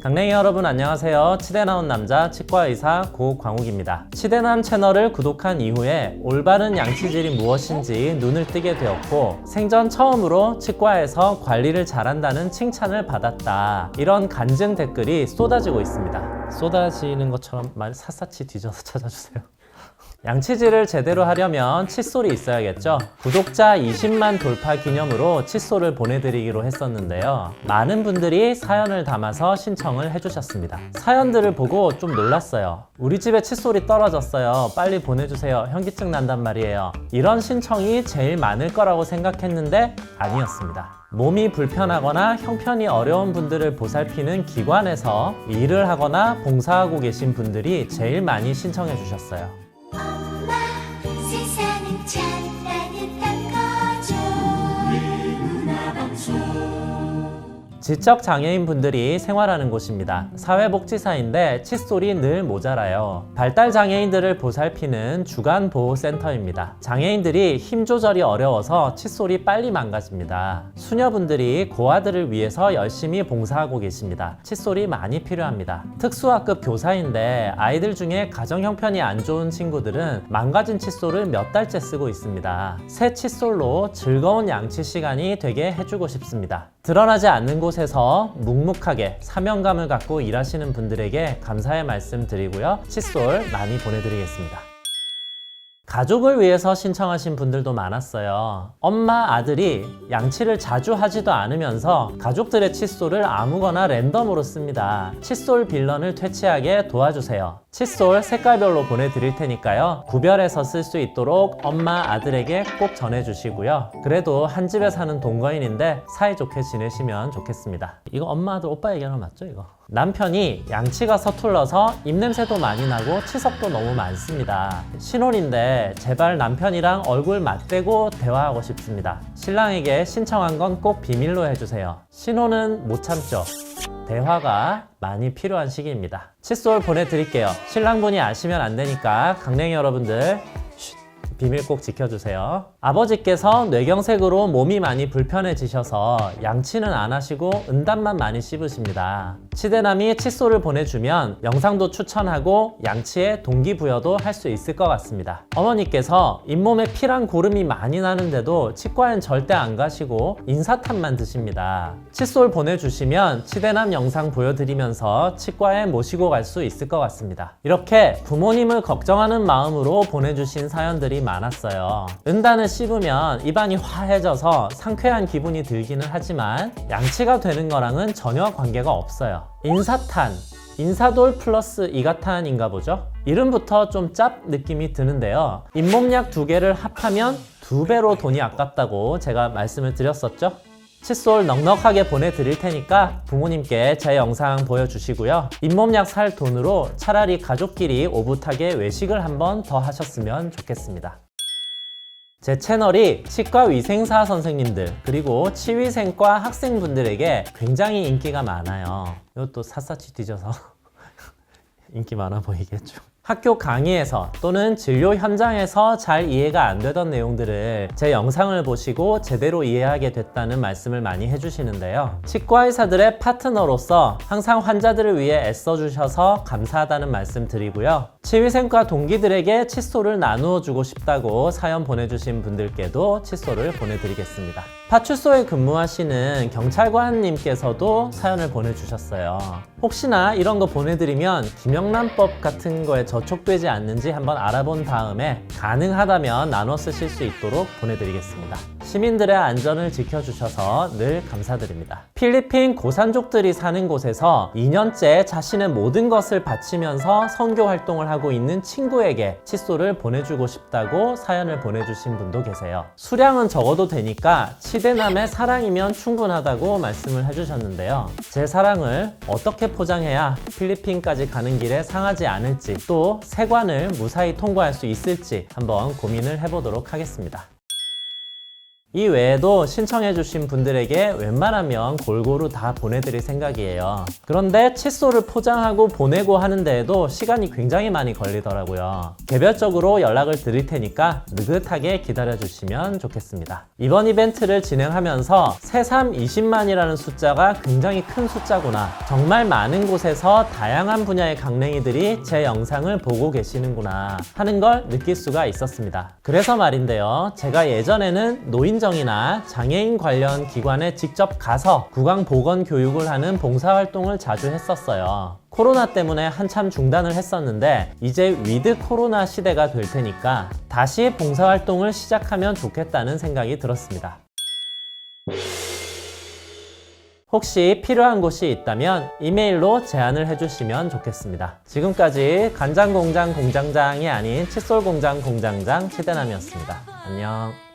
강냉이 여러분 안녕하세요. 치대 나온 남자 치과의사 고광욱입니다. 치대남 채널을 구독한 이후에 올바른 양치질이 무엇인지 눈을 뜨게 되었고 생전 처음으로 치과에서 관리를 잘한다는 칭찬을 받았다. 이런 간증 댓글이 쏟아지고 있습니다. 쏟아지는 것처럼 말 샅샅이 뒤져서 찾아주세요. 양치질을 제대로 하려면 칫솔이 있어야겠죠. 구독자 20만 돌파 기념으로 칫솔을 보내드리기로 했었는데요. 많은 분들이 사연을 담아서 신청을 해주셨습니다. 사연들을 보고 좀 놀랐어요. 우리 집에 칫솔이 떨어졌어요. 빨리 보내주세요. 현기증 난단 말이에요. 이런 신청이 제일 많을 거라고 생각했는데 아니었습니다. 몸이 불편하거나 형편이 어려운 분들을 보살피는 기관에서 일을 하거나 봉사하고 계신 분들이 제일 많이 신청해 주셨어요. 엄마, 세상은 참 따뜻한 거죠. 우리 문화방송. 지적 장애인 분들이 생활하는 곳입니다. 사회복지사인데 칫솔이 늘 모자라요. 발달 장애인들을 보살피는 주간보호센터입니다. 장애인들이 힘 조절이 어려워서 칫솔이 빨리 망가집니다. 수녀분들이 고아들을 위해서 열심히 봉사하고 계십니다. 칫솔이 많이 필요합니다. 특수학급 교사인데 아이들 중에 가정 형편이 안 좋은 친구들은 망가진 칫솔을 몇 달째 쓰고 있습니다. 새 칫솔로 즐거운 양치 시간이 되게 해주고 싶습니다. 드러나지 않는 곳에서 묵묵하게 사명감을 갖고 일하시는 분들에게 감사의 말씀 드리고요. 칫솔 많이 보내드리겠습니다. 가족을 위해서 신청하신 분들도 많았어요. 엄마, 아들이 양치를 자주 하지도 않으면서 가족들의 칫솔을 아무거나 랜덤으로 씁니다. 칫솔 빌런을 퇴치하게 도와주세요. 칫솔 색깔별로 보내드릴 테니까요. 구별해서 쓸 수 있도록 엄마, 아들에게 꼭 전해주시고요. 그래도 한 집에 사는 동거인인데 사이좋게 지내시면 좋겠습니다. 이거 엄마, 아들, 오빠 얘기하는 거 맞죠, 이거? 남편이 양치가 서툴러서 입냄새도 많이 나고 치석도 너무 많습니다. 신혼인데 제발 남편이랑 얼굴 맞대고 대화하고 싶습니다. 신랑에게 신청한 건 꼭 비밀로 해주세요. 신혼은 못 참죠. 대화가 많이 필요한 시기입니다. 칫솔 보내드릴게요. 신랑분이 아시면 안 되니까 강냉이 여러분들 비밀 꼭 지켜주세요. 아버지께서 뇌경색으로 몸이 많이 불편해지셔서 양치는 안 하시고 은담만 많이 씹으십니다. 치대남이 칫솔을 보내주면 영상도 추천하고 양치에 동기부여도 할 수 있을 것 같습니다. 어머니께서 잇몸에 피랑 고름이 많이 나는데도 치과엔 절대 안 가시고 인사탕만 드십니다. 칫솔 보내주시면 치대남 영상 보여드리면서 치과에 모시고 갈 수 있을 것 같습니다. 이렇게 부모님을 걱정하는 마음으로 보내주신 사연들이 많았어요. 은단을 씹으면 입안이 화해져서 상쾌한 기분이 들기는 하지만 양치가 되는 거랑은 전혀 관계가 없어요. 인사탄, 인사돌 플러스 이가탄인가 보죠? 이름부터 좀 짭 느낌이 드는데요. 잇몸약 2개를 합하면 2배로 돈이 아깝다고 제가 말씀을 드렸었죠? 칫솔 넉넉하게 보내드릴 테니까 부모님께 제 영상 보여주시고요. 잇몸약 살 돈으로 차라리 가족끼리 오붓하게 외식을 한번 더 하셨으면 좋겠습니다. 제 채널이 치과위생사 선생님들 그리고 치위생과 학생분들에게 굉장히 인기가 많아요. 이것도 샅샅이 뒤져서 인기 많아 보이겠죠. 학교 강의에서 또는 진료 현장에서 잘 이해가 안 되던 내용들을 제 영상을 보시고 제대로 이해하게 됐다는 말씀을 많이 해주시는데요. 치과의사들의 파트너로서 항상 환자들을 위해 애써주셔서 감사하다는 말씀 드리고요. 치위생과 동기들에게 칫솔을 나누어 주고 싶다고 사연 보내주신 분들께도 칫솔을 보내드리겠습니다. 파출소에 근무하시는 경찰관님께서도 사연을 보내주셨어요. 혹시나 이런 거 보내드리면 김영란법 같은 거에 저촉되지 않는지 한번 알아본 다음에 가능하다면 나눠 쓰실 수 있도록 보내드리겠습니다. 시민들의 안전을 지켜주셔서 늘 감사드립니다. 필리핀 고산족들이 사는 곳에서 2년째 자신의 모든 것을 바치면서 선교 활동을 하고 있는 친구에게 칫솔을 보내주고 싶다고 사연을 보내주신 분도 계세요. 수량은 적어도 되니까 치대남의 사랑이면 충분하다고 말씀을 해주셨는데요. 제 사랑을 어떻게 포장해야 필리핀까지 가는 길에 상하지 않을지 또 세관을 무사히 통과할 수 있을지 한번 고민을 해보도록 하겠습니다. 이 외에도 신청해주신 분들에게 웬만하면 골고루 다 보내드릴 생각이에요. 그런데 칫솔을 포장하고 보내고 하는 데에도 시간이 굉장히 많이 걸리더라고요. 개별적으로 연락을 드릴 테니까 느긋하게 기다려주시면 좋겠습니다. 이번 이벤트를 진행하면서 새삼 20만이라는 숫자가 굉장히 큰 숫자구나, 정말 많은 곳에서 다양한 분야의 강냉이들이 제 영상을 보고 계시는구나 하는 걸 느낄 수가 있었습니다. 그래서 말인데요, 제가 예전에는 노인정이나 장애인 관련 기관에 직접 가서 구강 보건 교육을 하는 봉사활동을 자주 했었어요. 코로나 때문에 한참 중단을 했었는데 이제 위드 코로나 시대가 될 테니까 다시 봉사활동을 시작하면 좋겠다는 생각이 들었습니다. 혹시 필요한 곳이 있다면 이메일로 제안을 해주시면 좋겠습니다. 지금까지 간장공장 공장장이 아닌 칫솔공장 공장장 치대남이었습니다. 안녕.